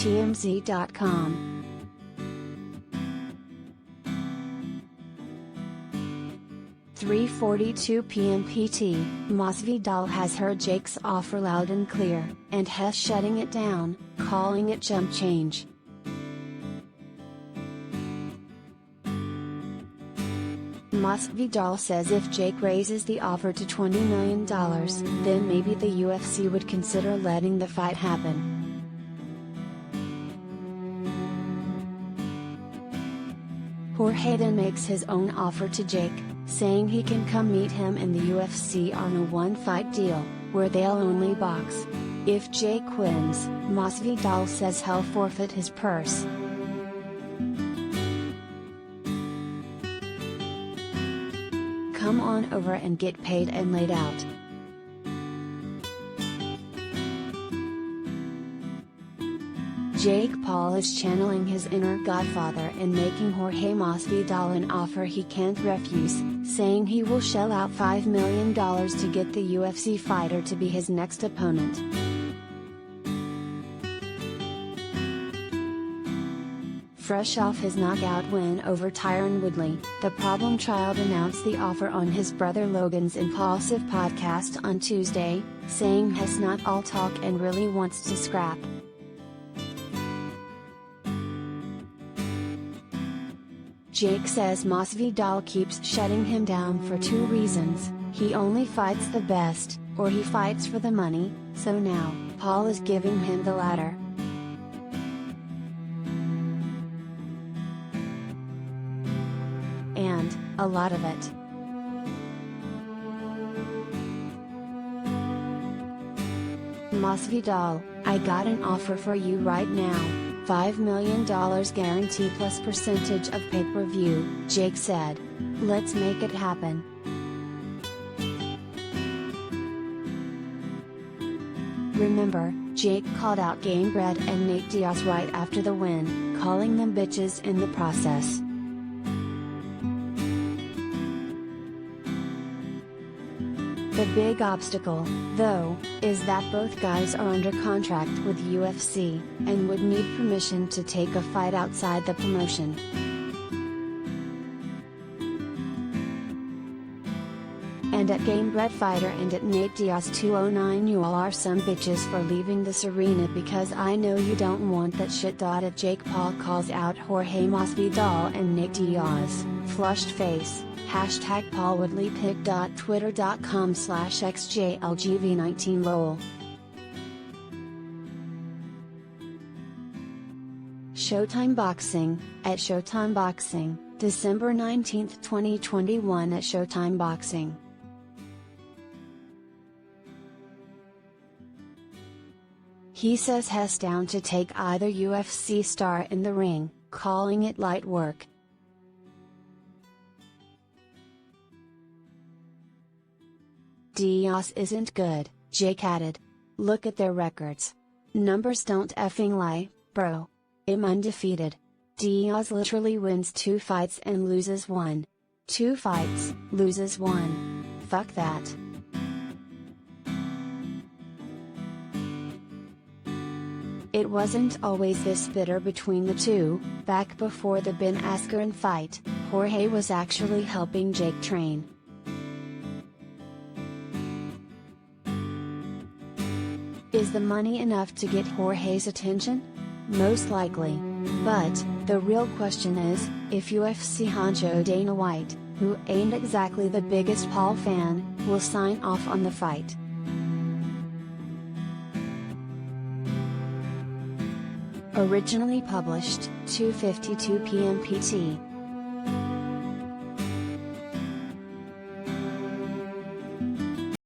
TMZ.com. 3:42 p.m. PT, Masvidal has heard Jake's offer loud and clear, and has shutting it down, calling it chump change. Masvidal says if Jake raises the offer to $20 million, then maybe the UFC would consider letting the fight happen. Jorge then makes his own offer to Jake, saying he can come meet him in the UFC on a one-fight deal, where they'll only box. If Jake wins, Masvidal says he'll forfeit his purse. Come on over and get paid and laid out. Jake Paul is channeling his inner godfather and making Jorge Masvidal an offer he can't refuse, saying he will shell out $5 million to get the UFC fighter to be his next opponent. Fresh off his knockout win over Tyron Woodley, the problem child announced the offer on his brother Logan's Impulsive podcast on Tuesday, saying he's not all talk and really wants to scrap. Jake says Masvidal keeps shutting him down for two reasons: he only fights the best, or he fights for the money, so now, Paul is giving him the latter. And, a lot of it. Masvidal, I got an offer for you right now, $5 million guarantee plus percentage of pay-per-view, Jake said. Let's make it happen. Remember, Jake called out Gamebred and Nate Diaz right after the win, calling them bitches in the process. The big obstacle, though, is that both guys are under contract with UFC, and would need permission to take a fight outside the promotion. And at Gamebred Fighter and at Nate Diaz 209, you all are some bitches for leaving this arena because I know you don't want that shit. At Jake Paul calls out Jorge Masvidal and Nate Diaz, flushed face. Hashtag Paul Woodley pic. Twitter.com/xjlgv19lol. Showtime Boxing, at Showtime Boxing, December 19, 2021 at Showtime Boxing. He says he's down to take either UFC star in the ring, calling it light work. Diaz isn't good, Jake added. Look at their records. Numbers don't effing lie, bro. I'm undefeated. Diaz literally wins 2 fights and loses 1. 2 fights, loses 1. Fuck that. It wasn't always this bitter between the two. Back before the Ben Askren fight, Jorge was actually helping Jake train. Is the money enough to get Jorge's attention? Most likely. But, the real question is, if UFC honcho Dana White, who ain't exactly the biggest Paul fan, will sign off on the fight. Originally published, 2:52 p.m. PT.